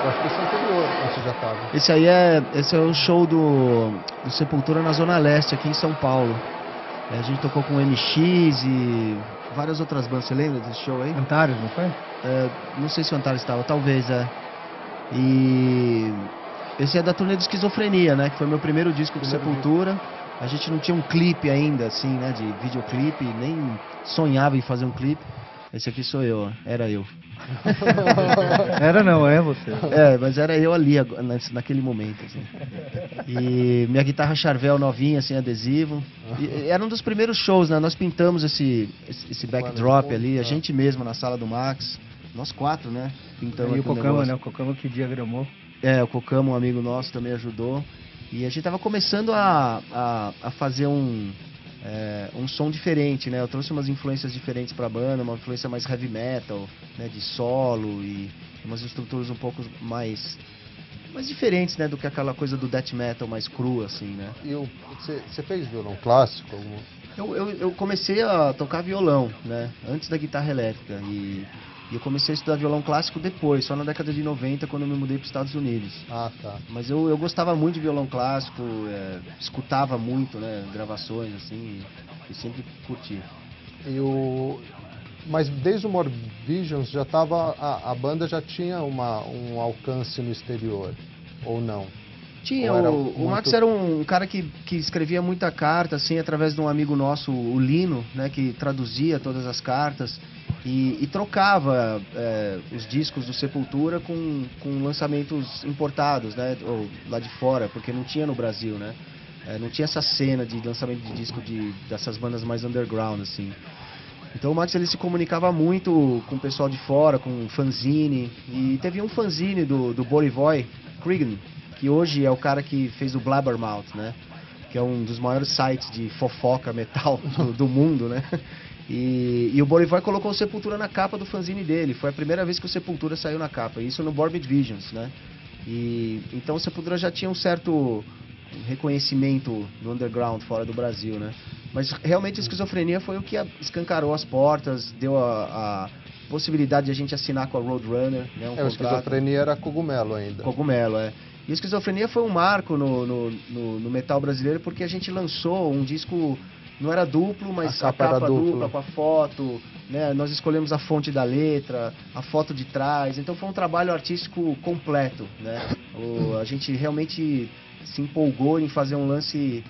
Eu acho que esse é anterior, ou você já tava? Esse é o show do Sepultura na Zona Leste, aqui em São Paulo. A gente tocou com o MX e várias outras bandas. Você lembra desse show aí? Antares, não foi? Não sei se o Antares estava, talvez, E esse é da turnê de Esquizofrenia, né? Que foi meu primeiro disco com Sepultura. A gente não tinha um clipe ainda, assim, né? De videoclipe, nem sonhava em fazer um clipe. Esse aqui sou eu, era eu. Era não, é você. Mas era eu ali, naquele momento, assim. E minha guitarra Charvel novinha, assim, adesivo. E era um dos primeiros shows, né? Nós pintamos esse backdrop ali, a gente mesmo na sala do Max. Nós 4, né? Pintamos E o Cocama, né? O Cocama que diagramou. O Cocama, um amigo nosso, também ajudou. E a gente tava começando a fazer um som diferente, né? Eu trouxe umas influências diferentes pra banda, uma influência mais heavy metal, né? De solo e umas estruturas um pouco mais diferentes, né? Do que aquela coisa do death metal mais cru, assim, né? E você fez violão clássico? Eu comecei a tocar violão, né? Antes da guitarra elétrica e eu comecei a estudar violão clássico depois, só na década de 90, quando eu me mudei para os Estados Unidos. Ah, tá. Mas eu gostava muito de violão clássico, escutava muito, né, gravações, assim, e sempre curti. Mas desde o Morbid Visions já tava, a banda já tinha um alcance no exterior, ou não? Tinha, o Max era um cara que escrevia muita carta, assim, através de um amigo nosso, o Lino, né, que traduzia todas as cartas e trocava os discos do Sepultura com lançamentos importados, né, ou lá de fora, porque não tinha no Brasil, né, não tinha essa cena de lançamento de disco dessas bandas mais underground, assim. Então o Max ele se comunicava muito com o pessoal de fora, com fanzine, e teve um fanzine do Borivoy Cregan, que hoje é o cara que fez o Blabbermouth, né? Que é um dos maiores sites de fofoca metal do mundo, né? E o Borivoy colocou o Sepultura na capa do fanzine dele. Foi a primeira vez que o Sepultura saiu na capa. Isso no Morbid Visions, né? Então o Sepultura já tinha um certo reconhecimento no underground fora do Brasil, né? Mas realmente a Esquizofrenia foi o que escancarou as portas, deu a possibilidade de a gente assinar com a Roadrunner, né? A Esquizofrenia era Cogumelo ainda. Cogumelo, E a Esquizofrenia foi um marco no metal brasileiro, porque a gente lançou um disco, não era duplo, mas a capa dupla, com a foto, né? Nós escolhemos a fonte da letra, a foto de trás, então foi um trabalho artístico completo, né? A gente realmente se empolgou em fazer um lance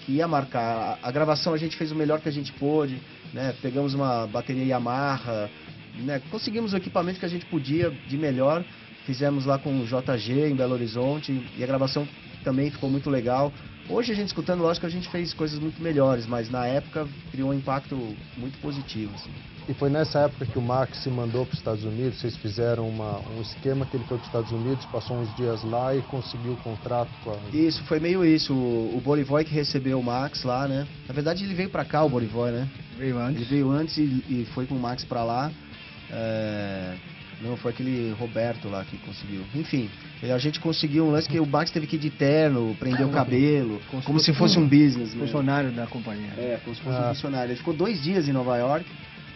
que ia marcar. A gravação a gente fez o melhor que a gente pôde, né? Pegamos uma bateria Yamaha, né? Conseguimos o equipamento que a gente podia de melhor. Fizemos lá com o JG em Belo Horizonte e a gravação também ficou muito legal. Hoje a gente escutando, lógico que a gente fez coisas muito melhores, mas na época criou um impacto muito positivo, assim. E foi nessa época que o Max se mandou para os Estados Unidos, vocês fizeram um esquema que ele foi para os Estados Unidos, passou uns dias lá e conseguiu o contrato com a... Isso, foi meio isso. O Borivoy que recebeu o Max lá, né? Na verdade ele veio para cá, o Borivoy, né? Veio antes. Ele veio antes e foi com o Max para lá. Não, foi aquele Roberto lá que conseguiu. Enfim, a gente conseguiu um lance que o Max teve que ir de terno, prender o cabelo, como se fosse um business, né? Funcionário da companhia. Como se fosse um funcionário. Ele ficou 2 dias em Nova York,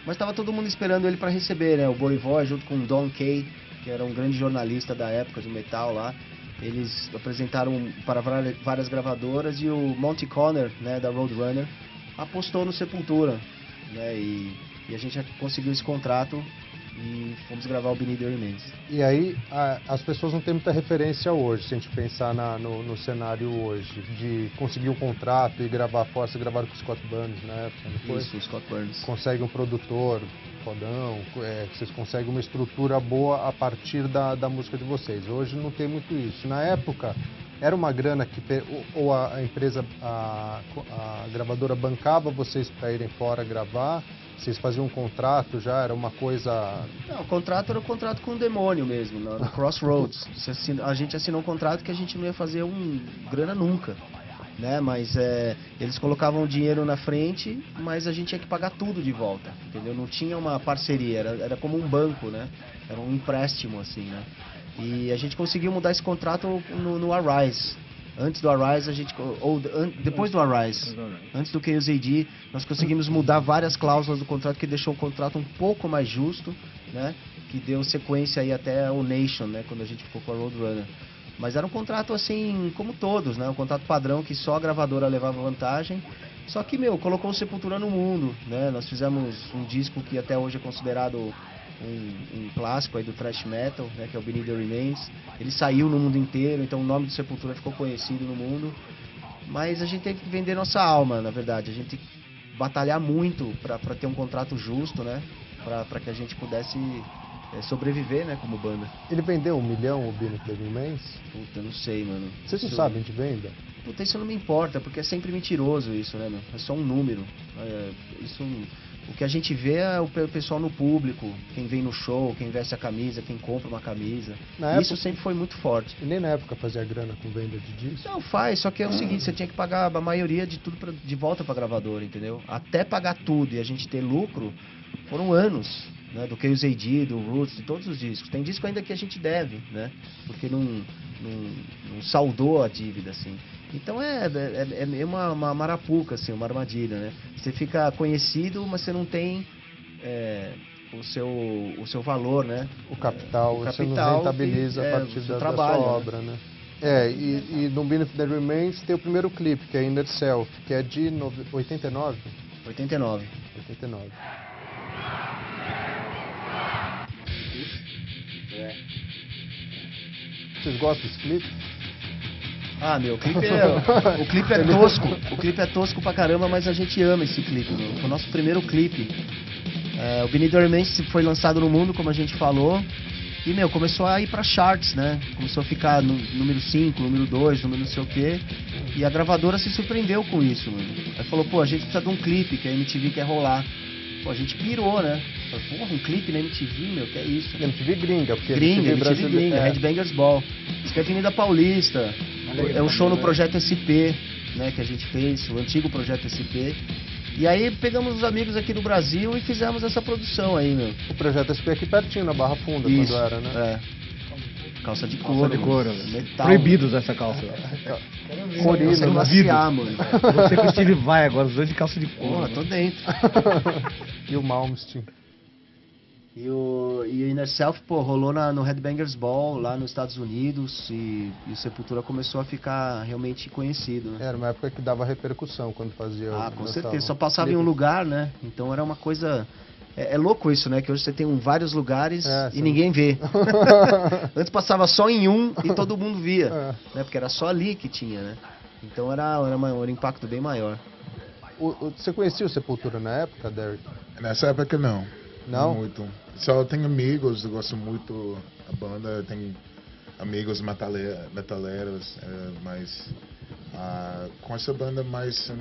mas estava todo mundo esperando ele para receber, né? O Borivoy junto com o Don Kay, que era um grande jornalista da época de metal lá. Eles apresentaram para várias gravadoras e o Monty Conner, né, da Roadrunner, apostou no Sepultura, né? E a gente conseguiu esse contrato e fomos gravar o Beneath the Remains. E aí, as pessoas não têm muita referência hoje, se a gente pensar no cenário hoje, de conseguir um contrato e gravar fora. Você gravaram com o Scott Burns na época, não foi? Isso, o Scott Burns. Consegue um produtor fodão, vocês conseguem uma estrutura boa a partir da música de vocês. Hoje não tem muito isso. Na época, era uma grana que ou a empresa, a gravadora bancava vocês para irem fora gravar. Vocês faziam um contrato já? Era uma coisa... Não, o contrato era um contrato com o demônio mesmo, no Crossroads. A gente assinou um contrato que a gente não ia fazer grana nunca, né? Mas eles colocavam o dinheiro na frente, mas a gente tinha que pagar tudo de volta, entendeu? Não tinha uma parceria, era como um banco, né? Era um empréstimo, assim, né? E a gente conseguiu mudar esse contrato no Arise. Antes do Arise, depois do Arise, antes do KUZD, nós conseguimos mudar várias cláusulas do contrato que deixou o contrato um pouco mais justo, né? que deu sequência aí até o Nation, né? Quando a gente ficou com a Roadrunner. Mas era um contrato assim, como todos, né? Um contrato padrão que só a gravadora levava vantagem. Só que, colocou o Sepultura no mundo, né? Nós fizemos um disco que até hoje é considerado um clássico aí do thrash metal, né? Que é o Beneath the Remains. Ele saiu no mundo inteiro, então o nome do Sepultura ficou conhecido no mundo. Mas a gente teve que vender nossa alma, na verdade. A gente tem que batalhar muito para ter um contrato justo, né? Para que a gente pudesse sobreviver, né? Como banda. Ele vendeu 1 milhão, o Beneath the Remains? Puta, não sei, mano. Vocês não sabem de venda? Puta, isso não me importa, porque é sempre mentiroso isso, né, meu? É só um número. O que a gente vê é o pessoal no público, quem vem no show, quem veste a camisa, quem compra uma camisa. Isso sempre foi muito forte. E nem na época fazia grana com venda de disco? Não, faz, só que é o seguinte, você tinha que pagar a maioria de tudo de volta pra gravadora, entendeu? Até pagar tudo e a gente ter lucro, foram anos, né? Do Chaos AD, do Roots, de todos os discos. Tem disco ainda que a gente deve, né? Porque não saldou a dívida, assim. Então é uma marapuca, assim, uma armadilha, né? Você fica conhecido, mas você não tem o seu valor, né? O capital você não rentabiliza a partir da sua obra, né? E no Beneath the Remains tem o primeiro clipe, que é Inner Self, que é de 89? 89. 89. Vocês gostam desse clipe? Ah, o clipe é tosco. O clipe é tosco pra caramba, mas a gente ama esse clipe, meu. Foi o nosso primeiro clipe. O Beneath the Remains foi lançado no mundo, como a gente falou. E, começou a ir pra charts, né? Começou a ficar no número 5, número 2, número não sei o quê. E a gravadora se surpreendeu com isso, mano. Aí falou, pô, a gente precisa de um clipe que a MTV quer rolar. Pô, a gente pirou, né? Falei, porra, um clipe na MTV, que é isso? MTV gringa, porque MTV gringa, Headbangers Ball. Isso que é Avenida Paulista. É um show no Projeto SP, né, que a gente fez, o antigo Projeto SP. E aí pegamos os amigos aqui do Brasil e fizemos essa produção aí, meu. O Projeto SP aqui pertinho, na Barra Funda, isso, quando era, né? Calça de couro. Metal. Proibidos essa calça. Corina, mano. Você com o Steve Vai agora, os dois de calça de couro. Porra, tô dentro. E o Malmsteen. E o Inner Self, pô, rolou no Headbangers Ball, lá nos Estados Unidos, e o Sepultura começou a ficar realmente conhecido, né? Era uma época que dava repercussão quando fazia. Com certeza, só passava em um lugar, né? Então era uma coisa... É louco isso, né? Que hoje você tem vários lugares e ninguém vê. Antes passava só em um e todo mundo via, né? Porque era só ali que tinha, né? Então era um impacto bem maior. Você conhecia o Sepultura na época, Derek? Nessa época não. Não? Muito. Só tenho amigos, eu gosto muito da banda, tenho amigos metaleiros, mas com essa banda mais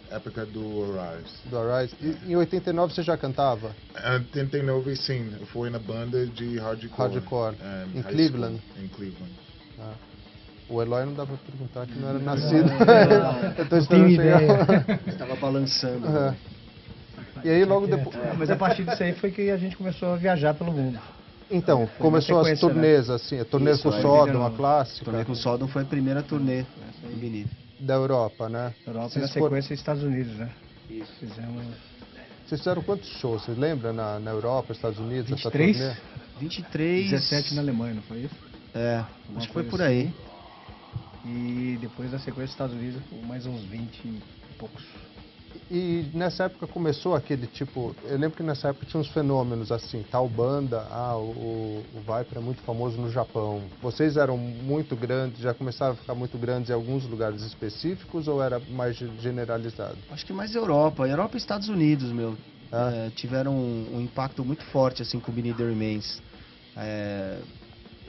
na época do Arise. Do Arise. E em 89 você já cantava? Em 89 sim, eu fui na banda de hardcore. Em Cleveland? Em Cleveland. O Eloy não dá pra perguntar que não era nascido. Eu tô esperando chegar. Estava balançando. E aí logo depois... Mas a partir disso aí foi que a gente começou a viajar pelo mundo. Então, começou as turnês, né? Assim, a turnê com o Sodom, a clássica. A turnê com o Sodom foi a primeira turnê em Beneath. Da Europa, né? Europa e na sequência Estados Unidos, né? Isso. Vocês fizeram quantos shows? Vocês lembram na Europa, Estados Unidos, 23? essa turnê? 23... 17 na Alemanha, não foi isso? Acho que foi por aí. E depois da sequência Estados Unidos, mais uns 20 e poucos. E nessa época começou aquele tipo... Eu lembro que nessa época tinha uns fenômenos assim, tal banda, o Viper é muito famoso no Japão. Vocês eram muito grandes, já começaram a ficar muito grandes em alguns lugares específicos ou era mais generalizado? Acho que mais Europa. Europa e Estados Unidos, tiveram um impacto muito forte assim com o Beneath the Remains.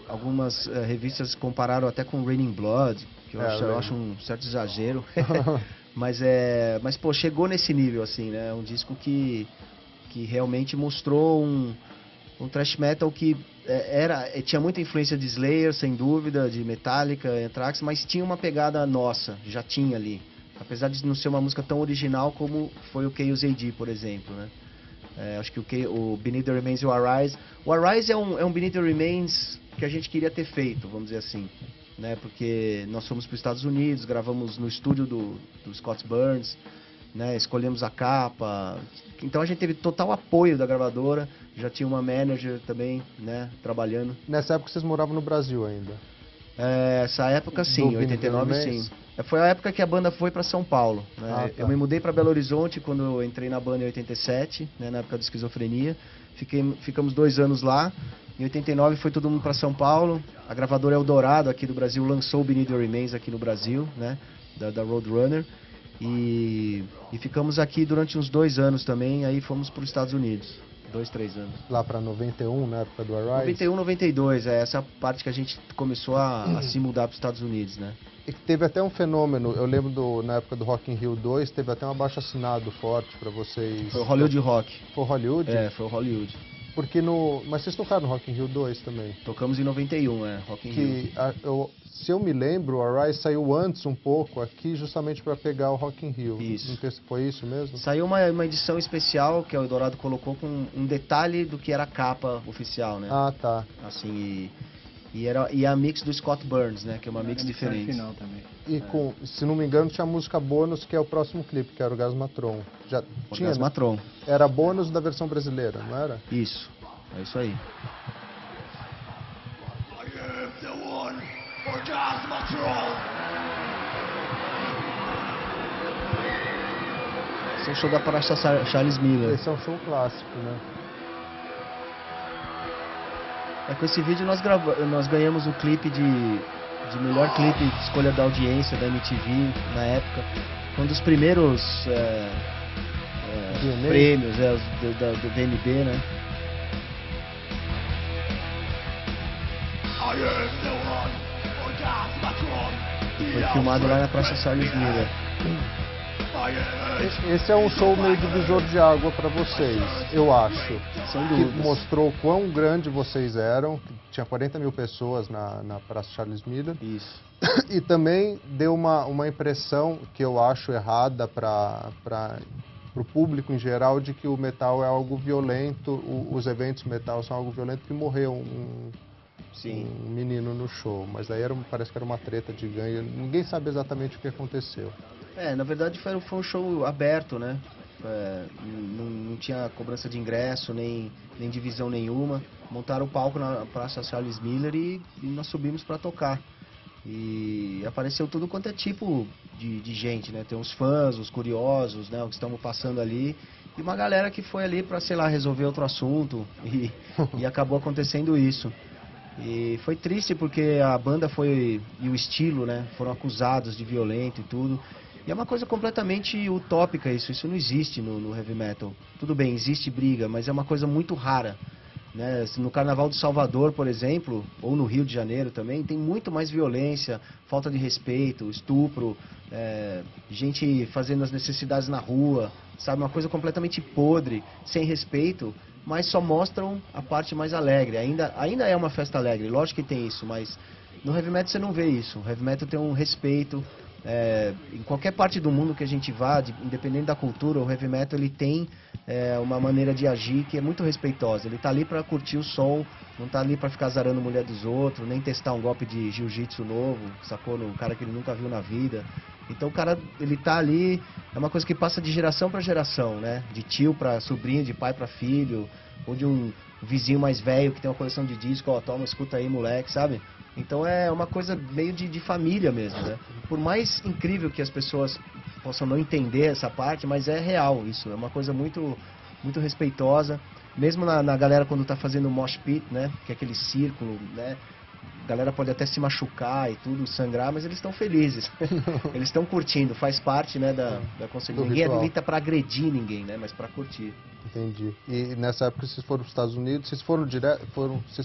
Algumas revistas compararam até com Raining Blood, que eu acho um certo exagero. Mas pô, chegou nesse nível, assim, né? Um disco que realmente mostrou um thrash metal que tinha muita influência de Slayer, sem dúvida, de Metallica, Anthrax, mas tinha uma pegada nossa, já tinha ali. Apesar de não ser uma música tão original como foi o Chaos AD, por exemplo, né? Acho que o Beneath the Remains e o Arise... O Arise é um Beneath the Remains que a gente queria ter feito, vamos dizer assim. Né, porque nós fomos para os Estados Unidos, gravamos no estúdio do Scott Burns né? Escolhemos a capa. Então a gente teve total apoio da gravadora, já tinha uma manager também, né, trabalhando. Nessa época vocês moravam no Brasil ainda? Essa época sim, Do 89 sim. Foi a época que a banda foi para São Paulo, né? Tá. Eu me mudei para Belo Horizonte quando eu entrei na banda em 87, né, na época da Esquizofrenia. Ficamos 2 anos lá. Em 89 foi todo mundo para São Paulo. A gravadora Eldorado aqui do Brasil lançou o Beneath Your Remains aqui no Brasil, né, da Roadrunner. E ficamos aqui durante uns 2 anos também, aí fomos para os Estados Unidos. 2, 3 anos. Lá para 91, na época do Arise? 91, 92, essa parte que a gente começou a se mudar para os Estados Unidos, né? E teve até um fenômeno, eu lembro na época do Rock in Rio 2, teve até um abaixo-assinado forte para vocês. Foi o Hollywood Rock. Foi o Hollywood? Foi o Hollywood. Porque mas vocês tocaram no Rock in Rio 2 também? Tocamos em 91, Rock in Rio. Se eu me lembro, o Arise saiu antes um pouco aqui justamente para pegar o Rock in Rio. Isso. Não sei se foi isso mesmo? Saiu uma edição especial que o Eldorado colocou com um detalhe do que era a capa oficial, né? Ah, tá. Assim, e a mix do Scott Burns, né? Que é uma mix diferente. Final também. E se não me engano, tinha a música bônus, que é o próximo clipe, que era o Gasmatron. Já tinha, Gasmatron. Né? Era bônus da versão brasileira, não era? Isso, é isso aí. Esse é o show da Praça Charles Miller. Esse é um show clássico, né? Com esse vídeo nós ganhamos o clipe de melhor clipe de escolha da audiência da MTV na época. Foi um dos primeiros prêmios do VMB, né? Foi filmado lá na Praça Charles Miller. Esse é um show meio divisor de água para vocês, eu acho. Sem que dúvidas. mostrou quão grande vocês eram, que tinha 40 mil pessoas na Praça Charles Miller. Isso. E também deu uma impressão que eu acho errada para o público em geral de que o metal é algo violento, os eventos metal são algo violento, que morreu um menino no show. Mas aí parece que era uma treta de ganho, ninguém sabe exatamente o que aconteceu. Na verdade foi um show aberto, né? Não tinha cobrança de ingresso, nem divisão nenhuma. Montaram o palco na Praça Charles Miller e nós subimos para tocar. E apareceu tudo quanto é tipo de gente, né? Tem os fãs, os curiosos, né? Os que estão passando ali. E uma galera que foi ali para, sei lá, resolver outro assunto. E acabou acontecendo isso. E foi triste porque a banda e o estilo, né? Foram acusados de violento e tudo. E é uma coisa completamente utópica isso não existe no heavy metal. Tudo bem, existe briga, mas é uma coisa muito rara, né? No Carnaval de Salvador, por exemplo, ou no Rio de Janeiro também, tem muito mais violência, falta de respeito, estupro, gente fazendo as necessidades na rua, sabe? Uma coisa completamente podre, sem respeito, mas só mostram a parte mais alegre. Ainda é uma festa alegre, lógico que tem isso, mas no heavy metal você não vê isso. O heavy metal tem um respeito. Em qualquer parte do mundo que a gente vá, independente da cultura, o heavy metal ele tem uma maneira de agir que é muito respeitosa. Ele tá ali para curtir o som, não tá ali para ficar zarando a mulher dos outros, nem testar um golpe de jiu-jitsu novo, sacou? No cara que ele nunca viu na vida. Então o cara, ele tá ali, é uma coisa que passa de geração para geração, né? De tio para sobrinho, de pai para filho, ou de um vizinho mais velho que tem uma coleção de disco, toma, escuta aí, moleque, sabe? Então é uma coisa meio de família mesmo, né? Por mais incrível que as pessoas possam não entender essa parte, mas é real isso, é uma coisa muito, muito respeitosa. Mesmo na galera quando tá fazendo o mosh pit, né? Que é aquele círculo, né? A galera pode até se machucar e tudo, sangrar, mas eles estão felizes. Eles estão curtindo, faz parte, né, da conseguir. Ninguém é habilita para agredir ninguém, né? Mas para curtir. Entendi. E nessa época vocês foram para os Estados Unidos, vocês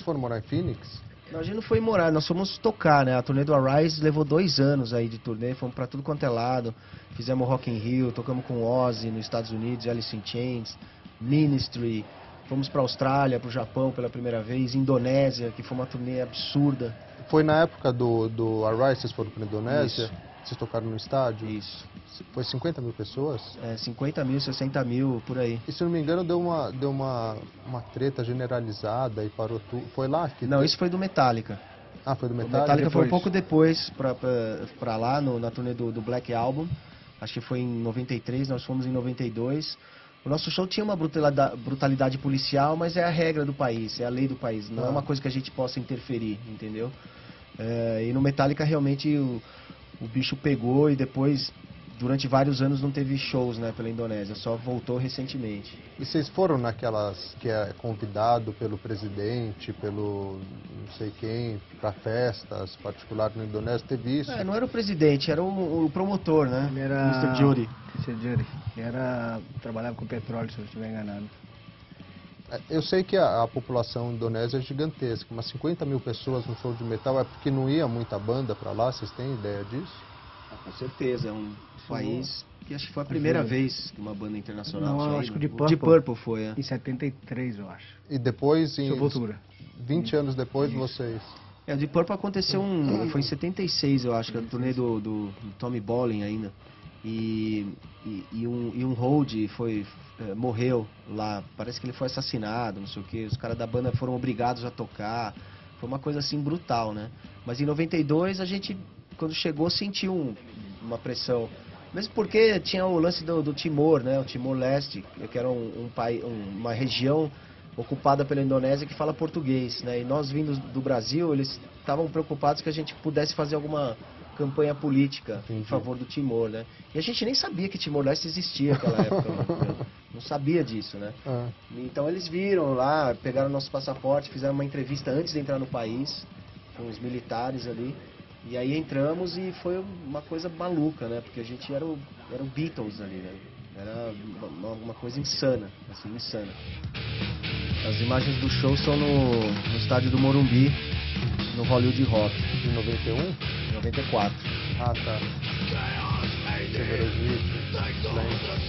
foram morar em Phoenix? Não, a gente não foi morar, nós fomos tocar, né? A turnê do Arise levou 2 anos aí de turnê, fomos pra tudo quanto é lado. Fizemos Rock in Rio, tocamos com Ozzy nos Estados Unidos, Alice in Chains, Ministry. Fomos pra Austrália, pro Japão pela primeira vez, Indonésia, que foi uma turnê absurda. Foi na época do Arise, vocês foram pra Indonésia? Isso. Vocês tocaram no estádio? Isso. Foi 50 mil pessoas? 50 mil, 60 mil, por aí. E se não me engano, deu uma treta generalizada e parou tudo. Foi lá que... Não, isso foi do Metallica. Ah, foi do O Metallica? Metallica foi um pouco depois pra lá, na turnê do Black Album. acho que foi em 93, nós fomos em 92. O nosso show tinha uma brutalidade policial, mas é a regra do país, é a lei do país, não é uma coisa que a gente possa interferir, entendeu? E no Metallica realmente o bicho pegou e depois, durante vários anos, não teve shows, né, pela Indonésia, só voltou recentemente. E vocês foram naquelas que é convidado pelo presidente, pelo não sei quem, para festas particulares na Indonésia? Teve isso? Não era o presidente, era o promotor, né? Ele era... Mr. Judy. Mr. Judy. Trabalhava com petróleo, se eu não estiver enganado. Eu sei que a população indonésia é gigantesca, mas 50 mil pessoas no show de metal é porque não ia muita banda para lá, vocês têm ideia disso? Com certeza, é um país que acho que foi a primeira vez que uma banda internacional... Não, eu acho que o Deep Purple foi, Em 73, eu acho. E depois, em Sepultura. 20 anos depois, vocês... O Deep Purple aconteceu foi em 76, eu acho, que era o turnê do Tommy Bolin ainda. E um Hold morreu lá, parece que ele foi assassinado, não sei o que, os caras da banda foram obrigados a tocar, foi uma coisa assim brutal, né? Mas em 92 a gente, quando chegou, sentiu uma pressão, mesmo porque tinha o lance do Timor, né? O Timor-Leste, que era uma região ocupada pela Indonésia que fala português, né? E nós vindos do Brasil, eles estavam preocupados que a gente pudesse fazer alguma campanha política em favor do Timor, né? E a gente nem sabia que Timor-Leste existia naquela época, né? Não sabia disso, né? Então eles viram lá, pegaram nosso passaporte, fizeram uma entrevista antes de entrar no país, com os militares ali, e aí entramos e foi uma coisa maluca, né? Porque a gente era o Beatles ali, né? Era uma coisa insana, assim, insana. As imagens do show são no estádio do Morumbi, no Hollywood Rock. De 91? 94. Ah, tá. Silver Egito, Slam.